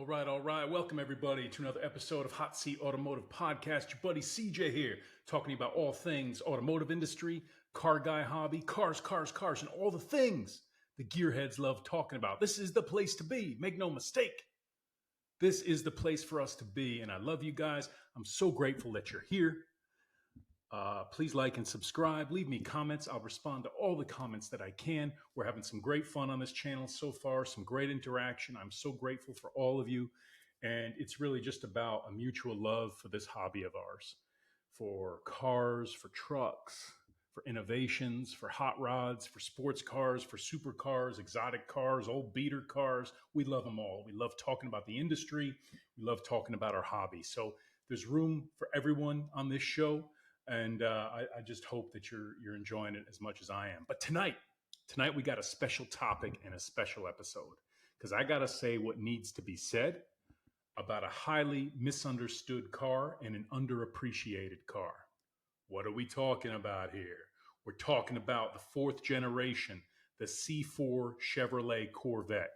All right. Welcome, everybody, to another episode of Hot Seat Automotive Podcast. Your buddy CJ here, talking about all things automotive industry, car guy hobby, cars, and all the things the gearheads love talking about. This is the place to be. Make no mistake. This is the place for us to be. And I love you guys. I'm so grateful that you're here. Please like and subscribe. Leave me comments. I'll respond to all the comments that I can. We're having some great fun on this channel so far, some great interaction. I'm so grateful for all of you. And it's really just about a mutual love for this hobby of ours, for cars, for trucks, for innovations, for hot rods, for sports cars, for supercars, exotic cars, old beater cars. We love them all. We love talking about the industry. We love talking about our hobby. So there's room for everyone on this show. And I just hope that you're enjoying it as much as I am. But tonight we got a special topic and a special episode, because I got to say what needs to be said about a highly misunderstood car and an underappreciated car. What are we talking about here? We're talking about the fourth generation, the C4 Chevrolet Corvette.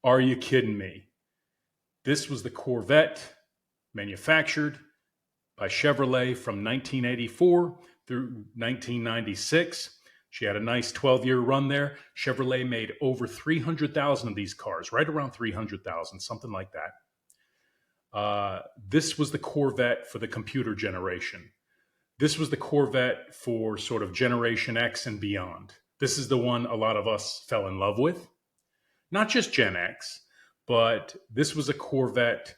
Are you kidding me? This was the Corvette manufactured by Chevrolet from 1984 through 1996. She had a nice 12-year run there. Chevrolet made over 300,000 of these cars, right around 300,000, something like that. This was the Corvette for the computer generation. This was the Corvette for sort of Generation X and beyond. This is the one a lot of us fell in love with. Not just Gen X, but this was a Corvette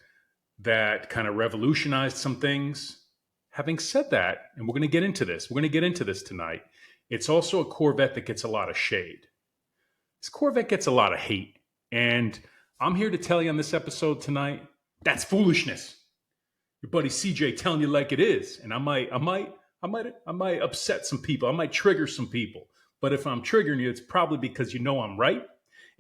that kind of revolutionized some things. Having said that, and we're going to get into this tonight, it's also a Corvette that gets a lot of shade. This Corvette gets a lot of hate. And I'm here to tell you on this episode tonight, that's foolishness. Your buddy CJ telling you like it is. And I might upset some people. I might trigger some people. But if I'm triggering you, it's probably because you know I'm right.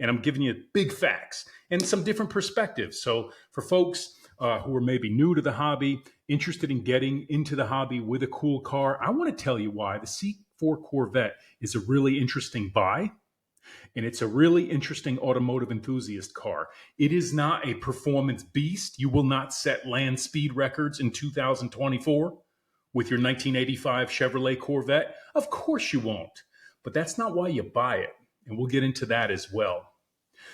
And I'm giving you big facts and some different perspectives. So for folks who are maybe new to the hobby, interested in getting into the hobby with a cool car, I want to tell you why the C4 Corvette is a really interesting buy. And it's a really interesting automotive enthusiast car. It is not a performance beast. You will not set land speed records in 2024 with your 1985 Chevrolet Corvette. Of course you won't. But that's not why you buy it. And we'll get into that as well.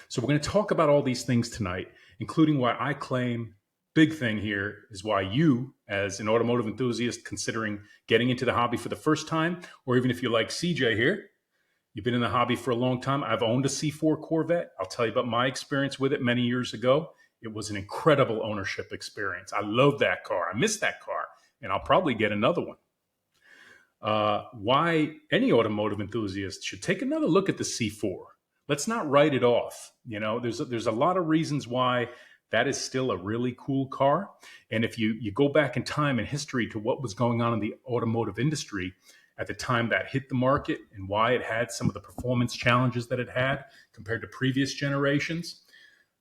So we're going to talk about all these things tonight, including why I claim, big thing here, is why you, as an automotive enthusiast considering getting into the hobby for the first time, or even if you're like CJ here, you've been in the hobby for a long time. I've owned a C4 Corvette. I'll tell you about my experience with it many years ago. It was an incredible ownership experience. I love that car. I miss that car, and I'll probably get another one. Why any automotive enthusiast should take another look at the C4. Let's not write it off. You know, there's a lot of reasons why that is still a really cool car. And if you go back in time and history to what was going on in the automotive industry at the time that hit the market and why it had some of the performance challenges that it had compared to previous generations,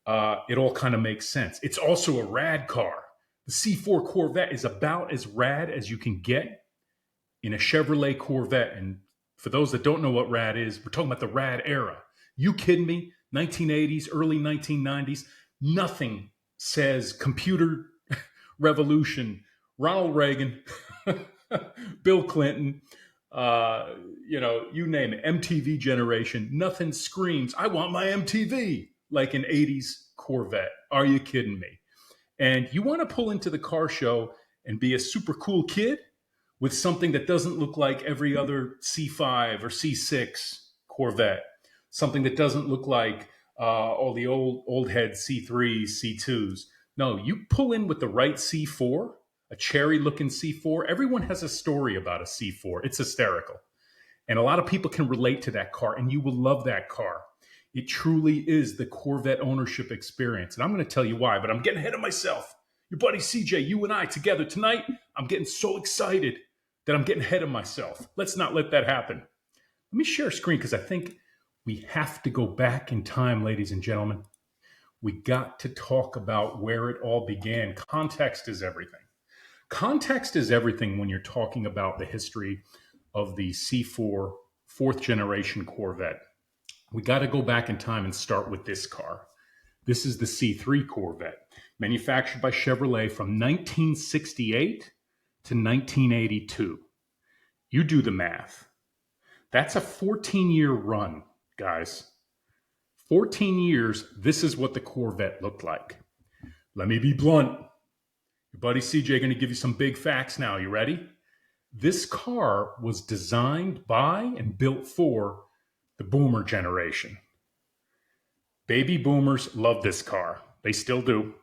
it all kind of makes sense. It's also a rad car. The C4 Corvette is about as rad as you can get in a Chevrolet Corvette. And for those that don't know what rad is, we're talking about the rad era. You kidding me? 1980s, early 1990s. Nothing says computer revolution. Ronald Reagan, Bill Clinton, you name it, MTV generation. Nothing screams, I want my MTV, like an 80s Corvette. Are you kidding me? And you want to pull into the car show and be a super cool kid with something that doesn't look like every other C5 or C6 Corvette, something that doesn't look like all the old head C3s, C2s. No, you pull in with the right C4, a cherry-looking C4. Everyone has a story about a C4. It's hysterical. And a lot of people can relate to that car, and you will love that car. It truly is the Corvette ownership experience. And I'm going to tell you why, but I'm getting ahead of myself. Your buddy CJ, you and I together tonight, I'm getting so excited that I'm getting ahead of myself. Let's not let that happen. Let me share a screen because I think we have to go back in time, ladies and gentlemen. We got to talk about where it all began. Context is everything. Context is everything when you're talking about the history of the C4 fourth generation Corvette. We got to go back in time and start with this car. This is the C3 Corvette, manufactured by Chevrolet from 1968 to 1982. You do the math. That's a 14-year run, guys. 14 years, this is what the Corvette looked like. Let me be blunt. Your buddy CJ going to give you some big facts now. You ready? This car was designed by and built for the boomer generation. Baby boomers love this car. They still do.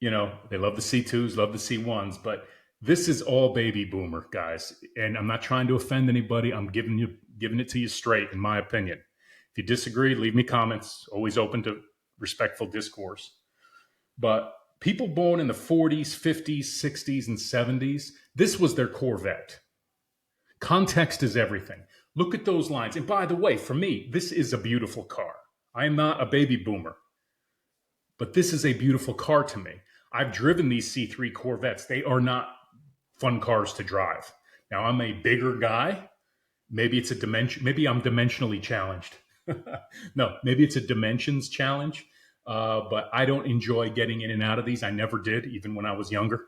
You know, they love the C2s, love the C1s, but this is all baby boomer, guys. And I'm not trying to offend anybody. I'm giving it to you straight, in my opinion. If you disagree, leave me comments. Always open to respectful discourse. But people born in the 40s, 50s, 60s, and 70s, this was their Corvette. Context is everything. Look at those lines. And by the way, for me, this is a beautiful car. I am not a baby boomer, but this is a beautiful car to me. I've driven these C3 Corvettes. They are not fun cars to drive. Now, I'm a bigger guy. Maybe it's a dimension. Maybe I'm dimensionally challenged. No, maybe it's a dimensions challenge. But I don't enjoy getting in and out of these. I never did, even when I was younger.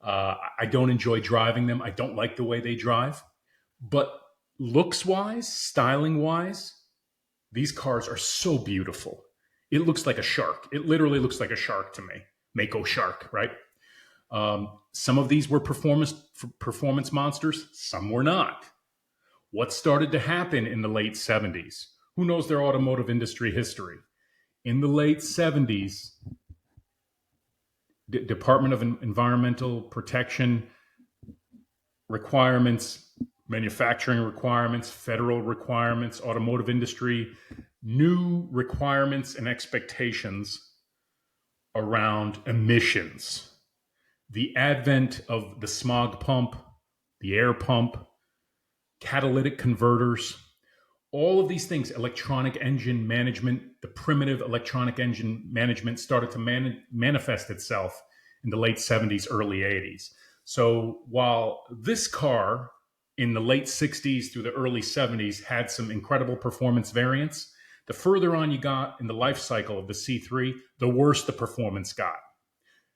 I don't enjoy driving them. I don't like the way they drive. But looks-wise, styling-wise, these cars are so beautiful. It looks like a shark. It literally looks like a shark to me. Mako shark, right? Some of these were performance monsters. Some were not. What started to happen in the late 70s? Who knows their automotive industry history? In the late 70s, Department of Environmental Protection requirements, manufacturing requirements, federal requirements, automotive industry, new requirements and expectations around emissions. The advent of the smog pump, the air pump, catalytic converters, all of these things, electronic engine management, the primitive electronic engine management started to manifest itself in the late 70s, early 80s. So while this car in the late 60s through the early 70s had some incredible performance variants, the further on you got in the life cycle of the C3, the worse the performance got.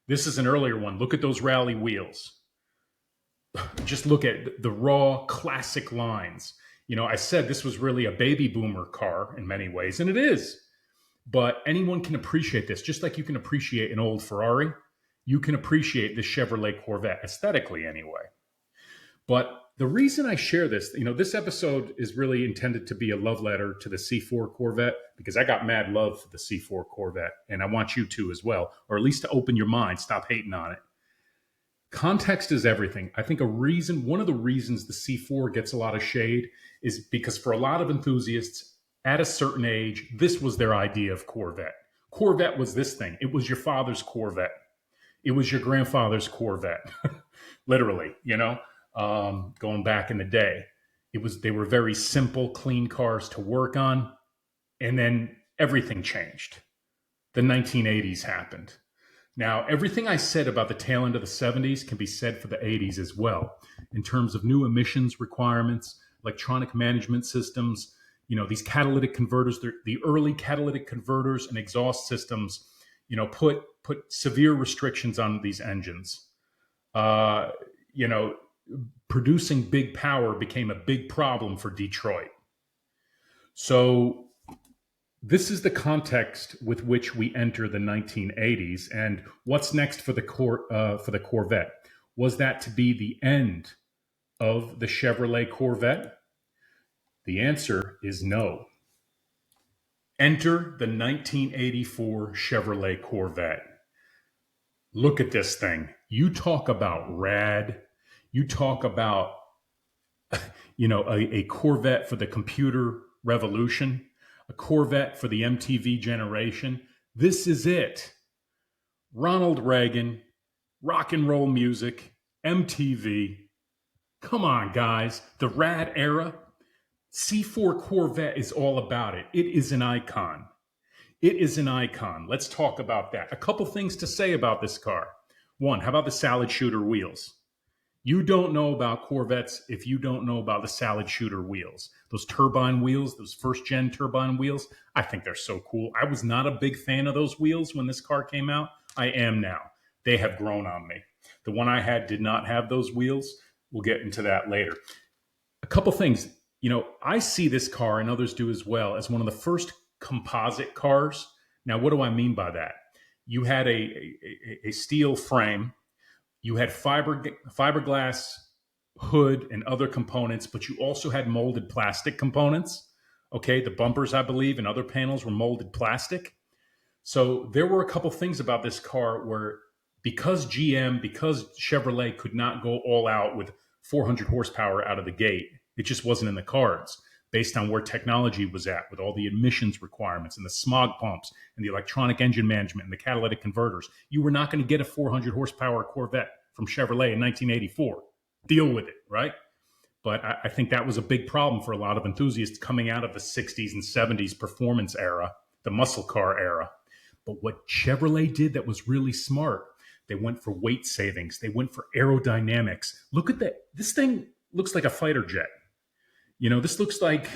This is an earlier one. Look at those rally wheels. Just look at the raw classic lines. You know, I said this was really a baby boomer car in many ways, and it is. But anyone can appreciate this, just like you can appreciate an old Ferrari. You can appreciate the Chevrolet Corvette, aesthetically anyway. But the reason I share this, you know, this episode is really intended to be a love letter to the C4 Corvette, because I got mad love for the C4 Corvette, and I want you to as well, or at least to open your mind, stop hating on it. Context is everything. I think one of the reasons the C4 gets a lot of shade is because for a lot of enthusiasts at a certain age, this was their idea of Corvette. Corvette was this thing. It was your father's Corvette. It was your grandfather's Corvette, literally, you know, going back in the day. They were very simple, clean cars to work on. And then everything changed. The 1980s happened. Now, everything I said about the tail end of the 70s can be said for the 80s as well, in terms of new emissions requirements, electronic management systems, you know, these catalytic converters, the early catalytic converters and exhaust systems, you know, put severe restrictions on these engines. You know, producing big power became a big problem for Detroit. So this is the context with which we enter the 1980s, and what's next for the Corvette? Was that to be the end of the Chevrolet Corvette? The answer is no. Enter the 1984 Chevrolet Corvette. Look at this thing. You talk about rad. You talk about, you know, a Corvette for the computer revolution. A Corvette for the MTV generation. This is it. Ronald Reagan, rock and roll music, MTV. Come on, guys. The rad era. C4 Corvette is all about it. It is an icon. It is an icon. Let's talk about that. A couple things to say about this car. One, how about the salad shooter wheels? You don't know about Corvettes if you don't know about the salad shooter wheels. Those turbine wheels, those first gen turbine wheels, I think they're so cool. I was not a big fan of those wheels when this car came out. I am now. They have grown on me. The one I had did not have those wheels. We'll get into that later. A couple things. I see this car, and others do as well, as one of the first composite cars. Now, what do I mean by that? You had a steel frame. You had fiberglass hood and other components, but you also had molded plastic components. Okay, the bumpers, I believe, and other panels were molded plastic. So there were a couple things about this car where because Chevrolet could not go all out with 400 horsepower out of the gate, it just wasn't in the cards based on where technology was at with all the emissions requirements and the smog pumps and the electronic engine management and the catalytic converters. You were not going to get a 400 horsepower Corvette from Chevrolet in 1984. Deal with it, right? But I think that was a big problem for a lot of enthusiasts coming out of the 60s and 70s performance era, the muscle car era. But what Chevrolet did that was really smart, they went for weight savings. They went for aerodynamics. Look at that. This thing looks like a fighter jet. This looks like,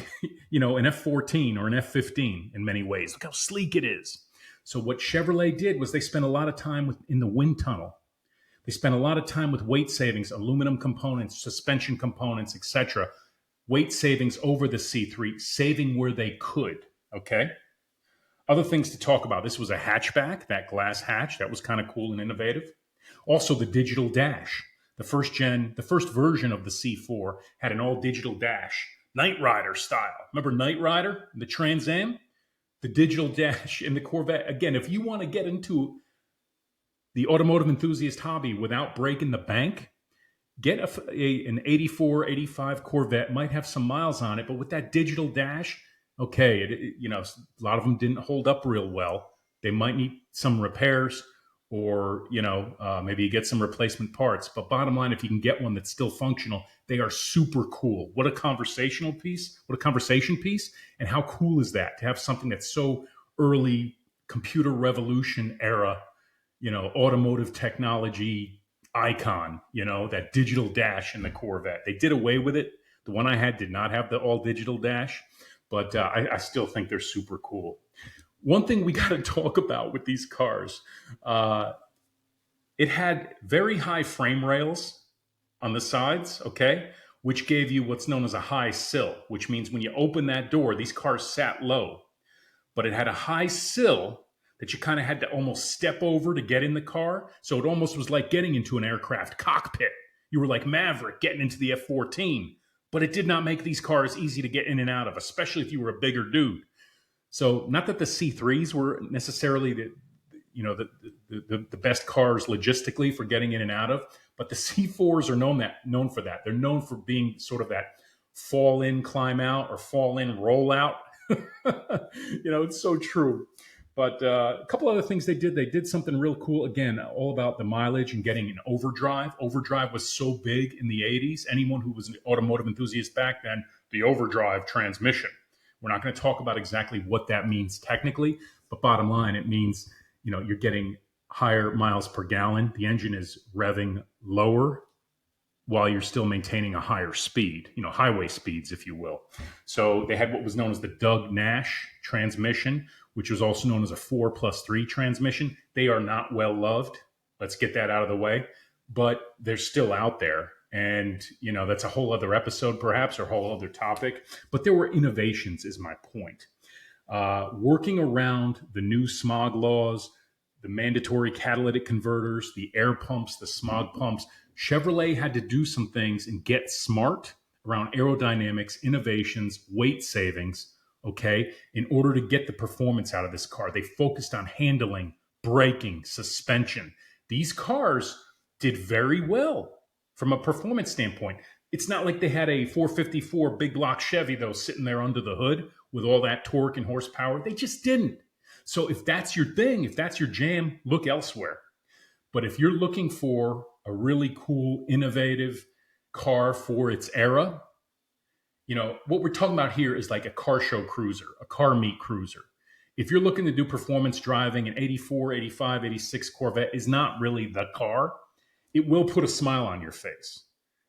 an F-14 or an F-15 in many ways. Look how sleek it is. So what Chevrolet did was they spent a lot of time in the wind tunnel. They spent a lot of time with weight savings, aluminum components, suspension components, etc. Weight savings over the C3, saving where they could, okay? Other things to talk about. This was a hatchback, that glass hatch. That was kind of cool and innovative. Also, the digital dash. The first version of the C4 had an all-digital dash, Knight Rider style. Remember Knight Rider, the Trans Am? The digital dash in the Corvette. Again, if you want to get into the automotive enthusiast hobby without breaking the bank, get an 84, 85 Corvette. Might have some miles on it, but with that digital dash, okay, a lot of them didn't hold up real well. They might need some repairs or, maybe you get some replacement parts. But bottom line, if you can get one that's still functional, they are super cool. What a conversation piece. And how cool is that to have something that's so early computer revolution era, automotive technology icon, that digital dash in the Corvette. They did away with it. The one I had did not have the all digital dash, but I still think they're super cool. One thing we got to talk about with these cars, it had very high frame rails on the sides, okay, which gave you what's known as a high sill, which means when you open that door, these cars sat low, but it had a high sill that you kind of had to almost step over to get in the car. So it almost was like getting into an aircraft cockpit. You were like Maverick getting into the F-14, but it did not make these cars easy to get in and out of, especially if you were a bigger dude. So not that the C3s were necessarily the best cars logistically for getting in and out of, but the C4s are known for that. They're known for being sort of that fall in, climb out, or fall in, roll out. It's so true. But a couple other things they did something real cool. Again, all about the mileage and getting an overdrive. Overdrive was so big in the 80s. Anyone who was an automotive enthusiast back then, the overdrive transmission. We're not going to talk about exactly what that means technically, but bottom line, it means, you're getting higher miles per gallon. The engine is revving lower while you're still maintaining a higher speed, highway speeds, if you will. So they had what was known as the Doug Nash transmission, which was also known as a 4+3 transmission. They are not well loved. Let's get that out of the way, but they're still out there. And, that's a whole other episode, perhaps, or a whole other topic. But there were innovations, is my point. Working around the new smog laws, the mandatory catalytic converters, the air pumps, the smog pumps, Chevrolet had to do some things and get smart around aerodynamics, innovations, weight savings, okay, in order to get the performance out of this car. They focused on handling, braking, suspension. These cars did very well from a performance standpoint. It's not like they had a 454 big block Chevy, though, sitting there under the hood with all that torque and horsepower. They just didn't. So if that's your thing, if that's your jam, look elsewhere. But if you're looking for a really cool, innovative car for its era, what we're talking about here is like a car show cruiser, a car meet cruiser. If you're looking to do performance driving, an 84, 85, 86 Corvette is not really the car. It will put a smile on your face.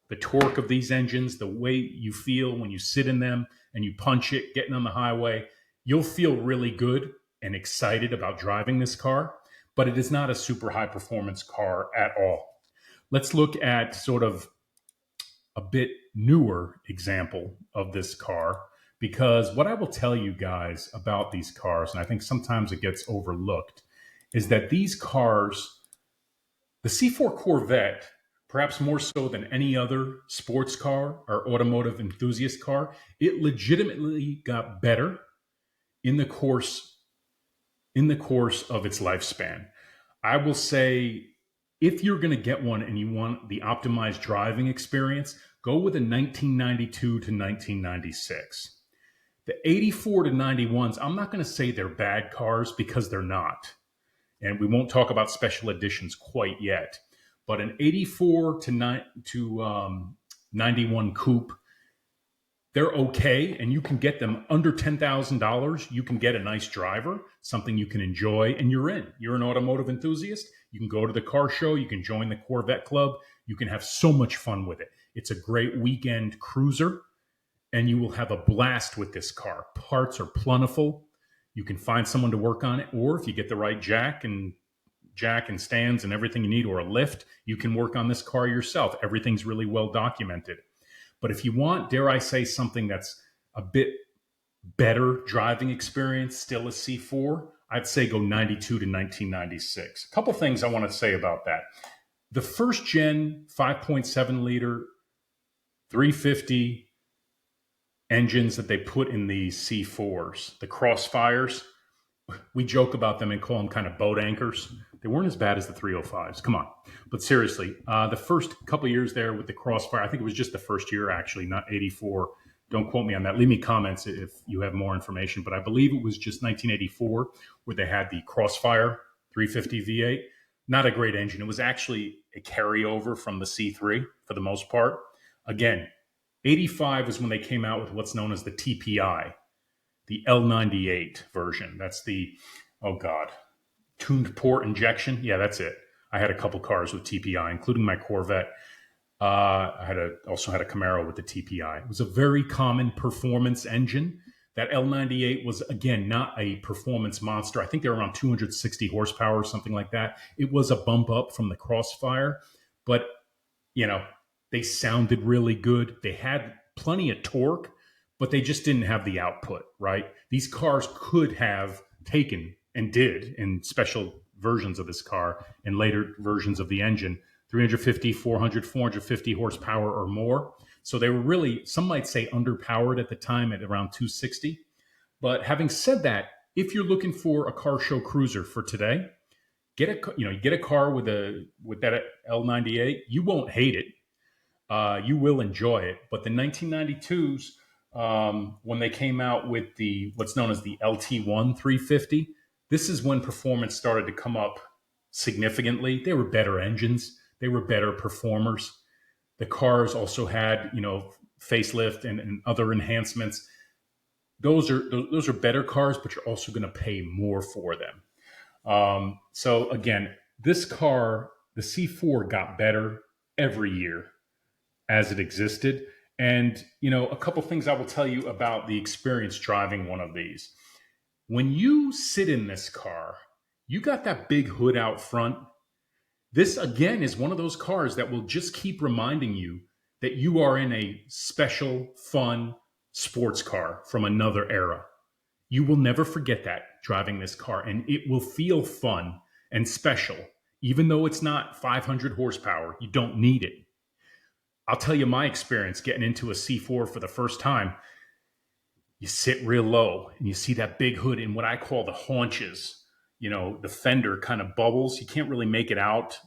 the torque of these engines, the way you feel when you sit in them and you punch it, getting on the highway, you'll feel really good and excited about driving this car, but it is not a super high performance car at all. Let's look at sort of a bit newer example of this car, because what I will tell you guys about these cars, and I think sometimes it gets overlooked, is that these cars, the C4 Corvette, perhaps more so than any other sports car or automotive enthusiast car, it legitimately got better in the course of its lifespan. I will say, if you're going to get one and you want the optimized driving experience, go with a 1992 to 1996. The 84 to 91s, I'm not going to say they're bad cars, because they're not. And we won't talk about special editions quite yet. But an 84 to 91 coupe, they're okay, and you can get them under $10,000. You can get a nice driver, something you can enjoy, and you're in. You're an automotive enthusiast. You can go to the car show. You can join the Corvette Club. You can have so much fun with it. It's a great weekend cruiser, and you will have a blast with this car. Parts are plentiful. You can find someone to work on it, or if you get the right jack and stands and everything you need, or a lift, you can work on this car yourself. Everything's really well documented. But if you want, dare I say, something that's a bit better driving experience, still a C4, I'd say go 92 to 1996. A couple things I want to say about that. The first gen 5.7 liter 350 engines that they put in these C4s, the Crossfires, we joke about them and call them kind of boat anchors. They weren't as bad as the 305s. Come on. But seriously, the first couple of years there with the Crossfire, I think it was just the first year, actually, not 84. Don't quote me on that. Leave me comments if you have more information. But I believe it was just 1984 where they had the Crossfire 350 V8. Not a great engine. It was actually a carryover from the C3 for the most part. Again, 85 was when they came out with what's known as the TPI, the L98 version. That's the, tuned port injection. Yeah, that's it. I had a couple cars with TPI, including my Corvette. I also had a Camaro with the TPI. It was a very common performance engine. That L98 was, again, not a performance monster. I think they were around 260 horsepower or something like that. It was a bump up from the Crossfire, but, they sounded really good. They had plenty of torque, but they just didn't have the output, right? These cars could have taken, and did in special versions of this car and later versions of the engine, 350, 400, 450 horsepower or more. So they were really, some might say, underpowered at the time at around 260. But having said that, if you're looking for a car show cruiser for today, get a car with that L98. You won't hate it. You will enjoy it. But the 1992s, when they came out with what's known as the LT1 350, this is when performance started to come up significantly. They were better engines. They were better performers. The cars also had, facelift and other enhancements. Those are better cars, but you're also going to pay more for them. So again, this car, the C4, got better every year as it existed. And, a couple things I will tell you about the experience driving one of these. When you sit in this car, you got that big hood out front. This, again, is one of those cars that will just keep reminding you that you are in a special, fun sports car from another era. You will never forget that driving this car, and it will feel fun and special. Even though it's not 500 horsepower, you don't need it. I'll tell you my experience getting into a C4 for the first time. You sit real low and you see that big hood in what I call the haunches. The fender kind of bubbles. You can't really make it out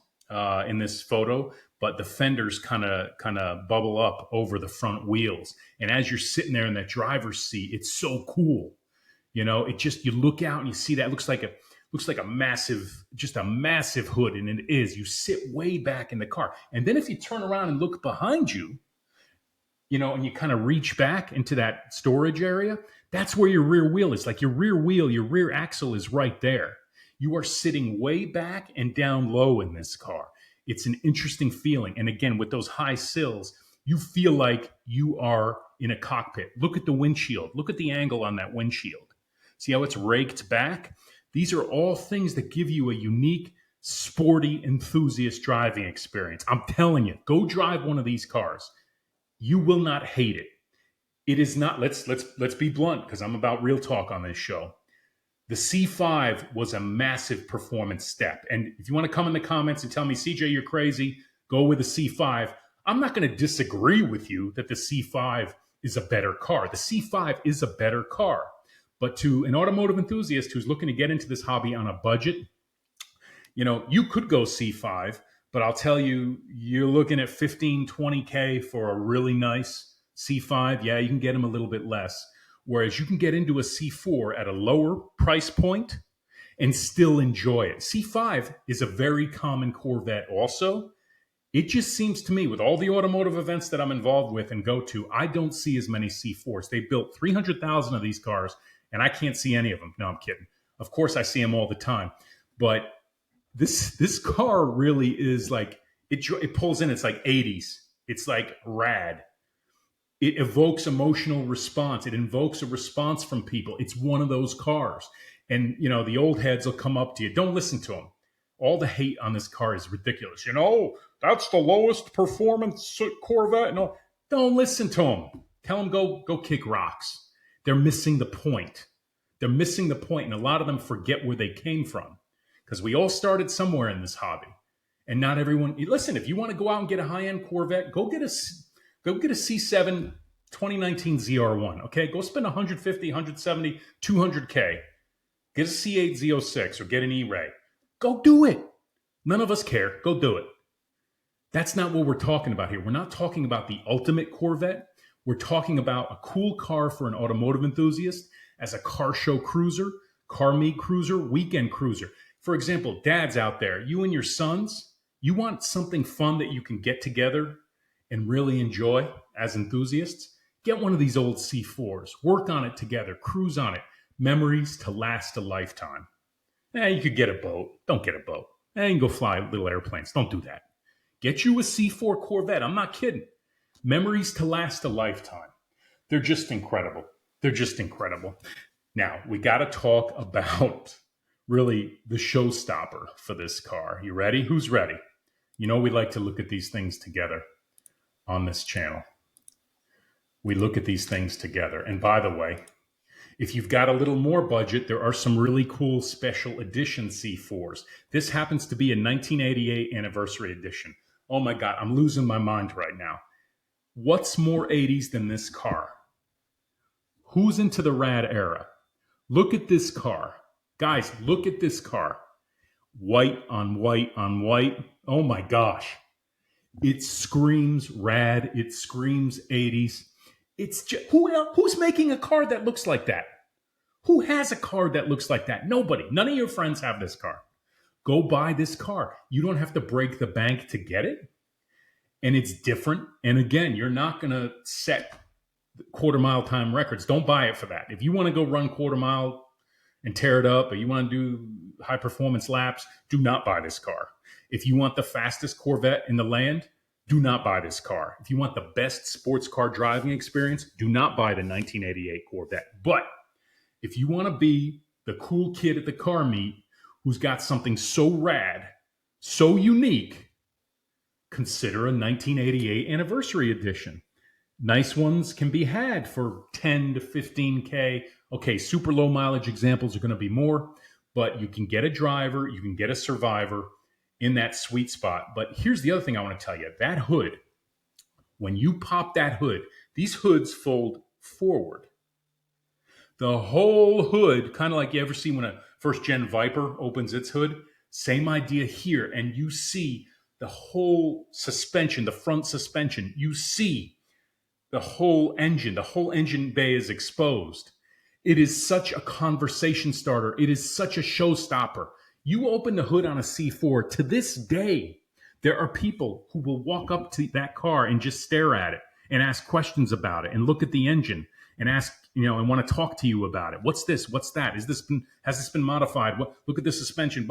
in this photo, but the fenders kind of bubble up over the front wheels. And as you're sitting there in that driver's seat, it's so cool. It just, you look out and you see that. It looks like a massive hood, and it is. You sit way back in the car. And then if you turn around and look behind you, and you kind of reach back into that storage area, that's where your rear wheel is. Like your rear axle is right there. You are sitting way back and down low in this car. It's an interesting feeling. And again, with those high sills, You feel like you are in a cockpit. Look at the windshield. Look at the angle on that windshield. See how it's raked back? These are all things that give you a unique, sporty, enthusiast driving experience. I'm telling you, go drive one of these cars. You will not hate it. It is not. Let's be blunt, because I'm about real talk on this show. The C5 was a massive performance step. And if you want to come in the comments and tell me, CJ, you're crazy, go with the C5. I'm not going to disagree with you that the C5 is a better car. The C5 is a better car. But to an automotive enthusiast who's looking to get into this hobby on a budget, you could go C5, but I'll tell you, you're looking at 15, 20K for a really nice C5. Yeah, you can get them a little bit less. Whereas you can get into a C4 at a lower price point and still enjoy it. C5 is a very common Corvette also. It just seems to me, with all the automotive events that I'm involved with and go to, I don't see as many C4s. They built 300,000 of these cars, and I can't see any of them. No, I'm kidding. Of course, I see them all the time. But this car really is like, it pulls in, it's like 80s. It's like rad. It evokes emotional response. It invokes a response from people. It's one of those cars. And, the old heads will come up to you. Don't listen to them. All the hate on this car is ridiculous. That's the lowest performance Corvette. No, don't listen to them. Tell them go kick rocks. They're missing the point. They're missing the point, and a lot of them forget where they came from, because we all started somewhere in this hobby. And not everyone. Listen, if you want to go out and get a high-end Corvette, go get a C7 2019 ZR1, okay? Go spend 150, 170, 200K. Get a C8 Z06 or get an E-Ray. Go do it. None of us care. Go do it. That's not what we're talking about here. We're not talking about the ultimate Corvette. We're talking about a cool car for an automotive enthusiast as a car show cruiser, car meet cruiser, weekend cruiser. For example, dads out there, you and your sons, you want something fun that you can get together and really enjoy as enthusiasts? Get one of these old C4s. Work on it together. Cruise on it. Memories to last a lifetime. You could get a boat. Don't get a boat. You can go fly little airplanes. Don't do that. Get you a C4 Corvette. I'm not kidding. Memories to last a lifetime. They're just incredible. They're just incredible. Now, we got to talk about really the showstopper for this car. You ready? Who's ready? We like to look at these things together on this channel. We look at these things together. And by the way, if you've got a little more budget, there are some really cool special edition C4s. This happens to be a 1988 anniversary edition. Oh my God, I'm losing my mind right now. What's more 80s than this car? Who's into the rad era? Look at this car. Guys, look at this car. White on white on white. Oh my gosh. It screams rad. It screams 80s. It's just, who's making a car that looks like that? Who has a car that looks like that? Nobody. None of your friends have this car. Go buy this car. You don't have to break the bank to get it. And it's different. And again, you're not going to set quarter mile time records. Don't buy it for that. If you want to go run quarter mile and tear it up, or you want to do high performance laps, do not buy this car. If you want the fastest Corvette in the land, do not buy this car. If you want the best sports car driving experience, do not buy the 1988 Corvette. But if you want to be the cool kid at the car meet who's got something so rad, so unique, consider a 1988 anniversary edition. Nice ones can be had for 10 to 15K. Okay, super low mileage examples are going to be more, but you can get a driver, you can get a survivor in that sweet spot. But here's the other thing I want to tell you. That hood, when you pop that hood, these hoods fold forward. The whole hood, kind of like you ever see when a first-gen Viper opens its hood, same idea here. And you see the whole suspension, the front suspension. You see the whole engine bay is exposed. It is such a conversation starter. It is such a showstopper. You open the hood on a C4, to this day, there are people who will walk up to that car and just stare at it and ask questions about it and look at the engine and ask, and want to talk to you about it. What's this? What's that? Has this been modified? Look at the suspension.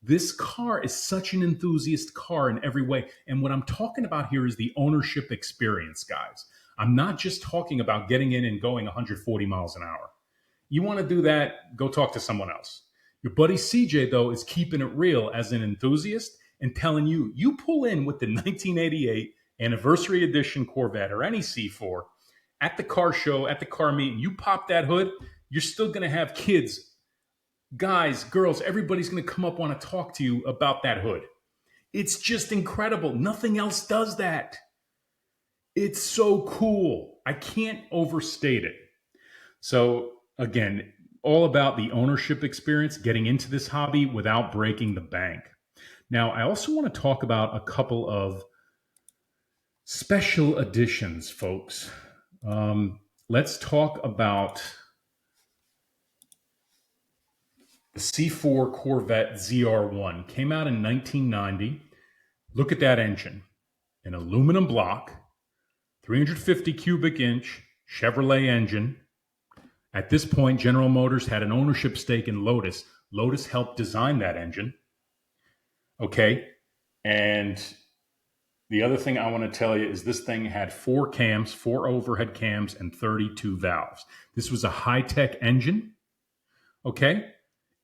This car is such an enthusiast car in every way. And what I'm talking about here is the ownership experience, guys. I'm not just talking about getting in and going 140 miles an hour. You want to do that, go talk to someone else. Your buddy CJ, though, is keeping it real as an enthusiast and telling you, you pull in with the 1988 anniversary edition Corvette or any C4 at the car show, at the car meet, and you pop that hood, you're still going to have kids, guys, girls, everybody's going to come up want to talk to you about that hood. It's just incredible. Nothing else does that. It's so cool. I can't overstate it. So again, all about the ownership experience, getting into this hobby without breaking the bank. Now, I also want to talk about a couple of special editions, folks. Let's talk about the C4 Corvette ZR1. Came out in 1990. Look at that engine. An aluminum block, 350 cubic inch Chevrolet engine. At this point, General Motors had an ownership stake in Lotus. Lotus helped design that engine. Okay. And the other thing I want to tell you is this thing had 4 cams, 4 overhead cams, and 32 valves. This was a high-tech engine. Okay.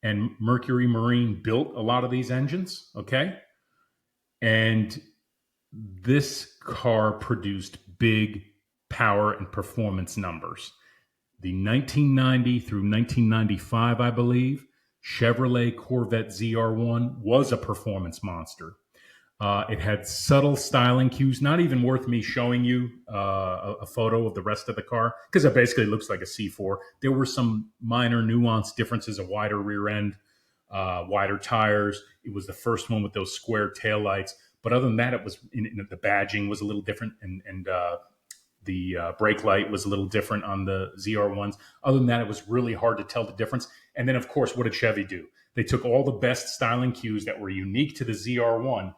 And Mercury Marine built a lot of these engines. Okay. And this car produced big power and performance numbers. The 1990 through 1995, I believe, Chevrolet Corvette ZR1 was a performance monster. It had subtle styling cues, not even worth me showing you a photo of the rest of the car, because it basically looks like a C4. There were some minor nuanced differences, a wider rear end, wider tires. It was the first one with those square taillights. But other than that, it was the badging was a little different, and the brake light was a little different on the ZR1s. Other than that, it was really hard to tell the difference. And then, of course, what did Chevy do? They took all the best styling cues that were unique to the ZR1,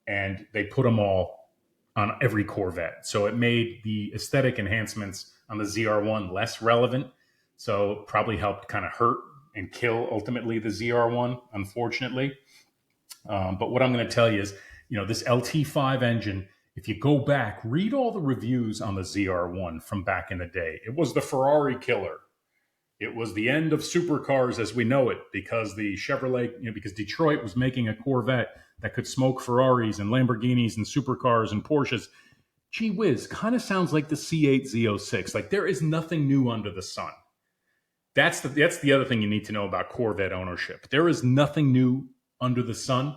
and they put them all on every Corvette. So it made the aesthetic enhancements on the ZR1 less relevant. So probably helped kind of hurt and kill ultimately the ZR1, unfortunately. But what I'm going to tell you is, this LT5 engine, if you go back, read all the reviews on the ZR1 from back in the day. It was the Ferrari killer. It was the end of supercars as we know it, because the Chevrolet, because Detroit was making a Corvette that could smoke Ferraris and Lamborghinis and supercars and Porsches. Gee whiz, kind of sounds like the C8 Z06. Like, there is nothing new under the sun. That's the other thing you need to know about Corvette ownership. There is nothing new under the sun.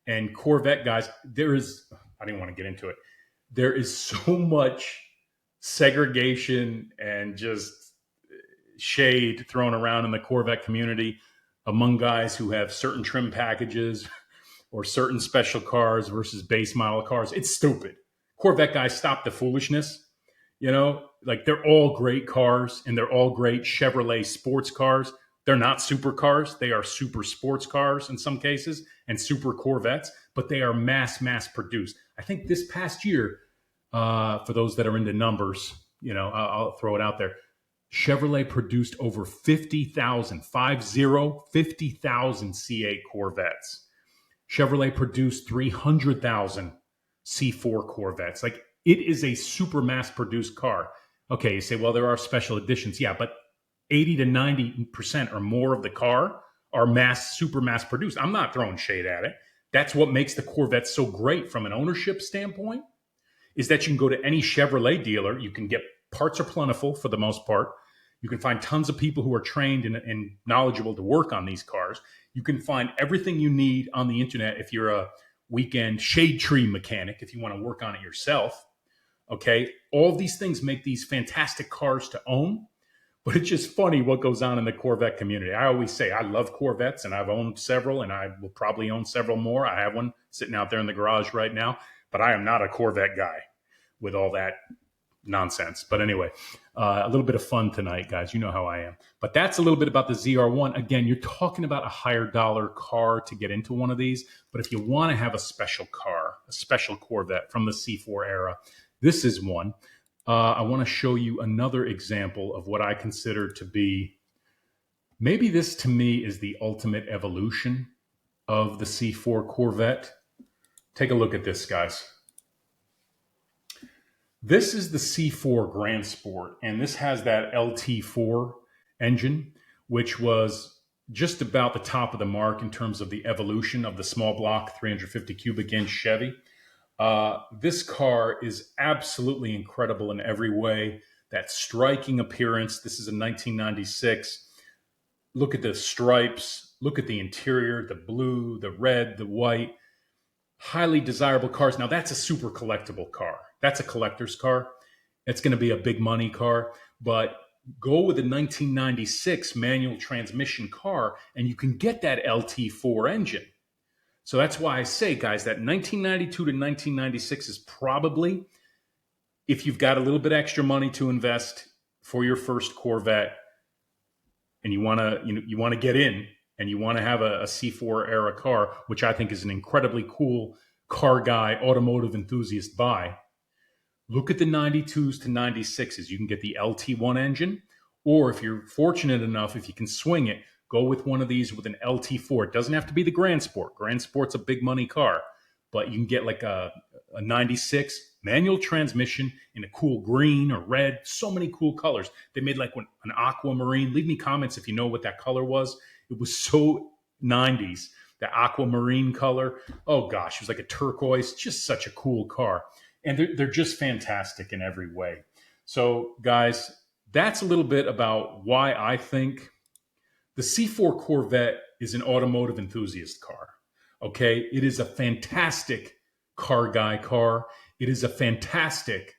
And Corvette guys, I didn't want to get into it. There is so much segregation and just shade thrown around in the Corvette community among guys who have certain trim packages or certain special cars versus base model cars. It's stupid. Corvette guys, stop the foolishness. Like, they're all great cars and they're all great Chevrolet sports cars. They're not supercars. They are super sports cars in some cases and super Corvettes, but they are mass produced. I think this past year, for those that are into numbers, I'll throw it out there. Chevrolet produced over 50,000 C8 Corvettes. Chevrolet produced 300,000 C4 Corvettes. Like, it is a super mass produced car. Okay, you say, well, there are special editions. Yeah, but 80 to 90% or more of the car are super mass produced. I'm not throwing shade at it. That's what makes the Corvette so great from an ownership standpoint, is that you can go to any Chevrolet dealer. You can get parts are plentiful for the most part. You can find tons of people who are trained and knowledgeable to work on these cars. You can find everything you need on the internet if you're a weekend shade tree mechanic, if you want to work on it yourself. Okay, all of these things make these fantastic cars to own. But it's just funny what goes on in the Corvette community. I always say I love Corvettes, and I've owned several, and I will probably own several more. I have one sitting out there in the garage right now, but I am not a Corvette guy with all that nonsense. But anyway, a little bit of fun tonight, guys. You know how I am. But that's a little bit about the ZR1. Again, you're talking about a higher dollar car to get into one of these. But if you want to have a special car, a special Corvette from the C4 era, this is one. I want to show you another example of what I consider to be, maybe this to me is the ultimate evolution of the C4 Corvette. Take a look at this, guys. This is the C4 Grand Sport, and this has that LT4 engine, which was just about the top of the mark in terms of the evolution of the small block 350 cubic inch Chevy. This car is absolutely incredible in every way. That striking appearance. This is a 1996. Look at the stripes. Look at the interior, the blue, the red, the white. Highly desirable cars. Now, that's a super collectible car. That's a collector's car. It's going to be a big money car. But go with a 1996 manual transmission car, and you can get that LT4 engine. So that's why I say, guys, that 1992 to 1996 is probably, if you've got a little bit extra money to invest for your first Corvette, and you want to get in, and you want to have a C4 era car, which I think is an incredibly cool car guy, automotive enthusiast buy. Look at the 92s to 96s. You can get the LT1 engine, or if you're fortunate enough, if you can swing it, go with one of these with an LT4. It doesn't have to be the Grand Sport. Grand Sport's a big money car, but you can get like a 96 manual transmission in a cool green or red. So many cool colors. They made like an aquamarine. Leave me comments if you know what that color was. It was so 90s, the aquamarine color. Oh gosh, it was like a turquoise. Just such a cool car. And they're just fantastic in every way. So guys, that's a little bit about why I think the C4 Corvette is an automotive enthusiast car. Okay, it is a fantastic car guy car. It is a fantastic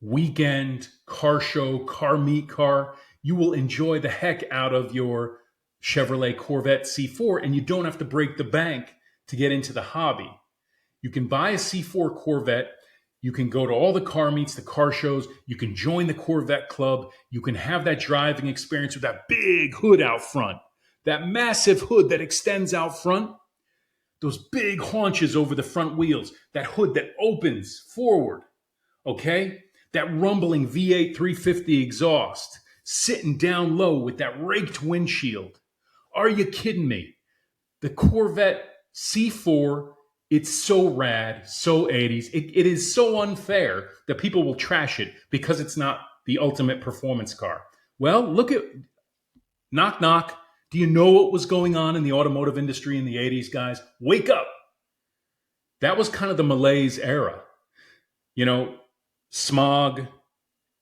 weekend car show, car meet car. You will enjoy the heck out of your Chevrolet Corvette C4, and you don't have to break the bank to get into the hobby. You can buy a C4 Corvette. You can go to all the car meets, the car shows. You can join the Corvette Club. You can have that driving experience with that big hood out front, that massive hood that extends out front, those big haunches over the front wheels, that hood that opens forward, okay? That rumbling V8 350 exhaust, sitting down low with that raked windshield. Are you kidding me? The Corvette C4, it's so rad, so 80s. It is so unfair that people will trash it because it's not the ultimate performance car. Well, look at, knock, knock. Do you know what was going on in the automotive industry in the 80s, guys? Wake up. That was kind of the malaise era. You know, smog,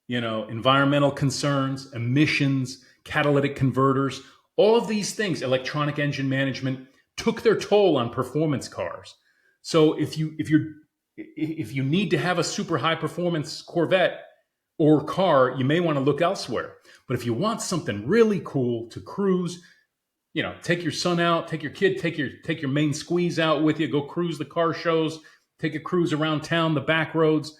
environmental concerns, emissions, catalytic converters, all of these things, electronic engine management, took their toll on performance cars. So if you need to have a super high performance Corvette or car, you may want to look elsewhere. But if you want something really cool to cruise, take your son out, take your kid, take your main squeeze out with you, go cruise the car shows, take a cruise around town, the back roads,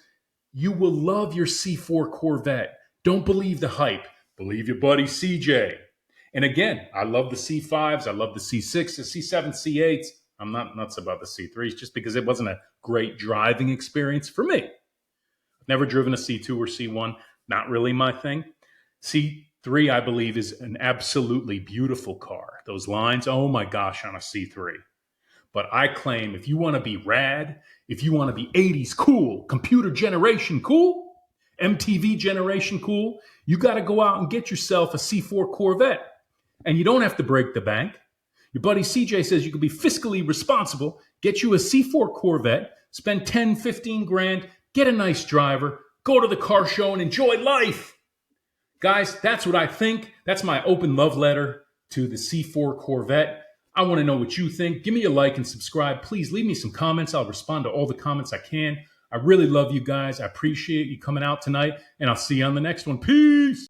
you will love your C4 Corvette. Don't believe the hype. Believe your buddy CJ. And again, I love the C5s. I love the C6s, the C7, C8s. I'm not nuts about the C3s just because it wasn't a great driving experience for me. I've never driven a C2 or C1. Not really my thing. C3, I believe, is an absolutely beautiful car. Those lines, oh my gosh, on a C3. But I claim if you want to be rad, if you want to be 80s cool, computer generation cool, MTV generation cool, you got to go out and get yourself a C4 Corvette. And you don't have to break the bank. Your buddy CJ says you could be fiscally responsible, get you a C4 Corvette, spend 10, 15 grand, get a nice driver, go to the car show and enjoy life. Guys, that's what I think. That's my open love letter to the C4 Corvette. I want to know what you think. Give me a like and subscribe. Please leave me some comments. I'll respond to all the comments I can. I really love you guys. I appreciate you coming out tonight, and I'll see you on the next one. Peace.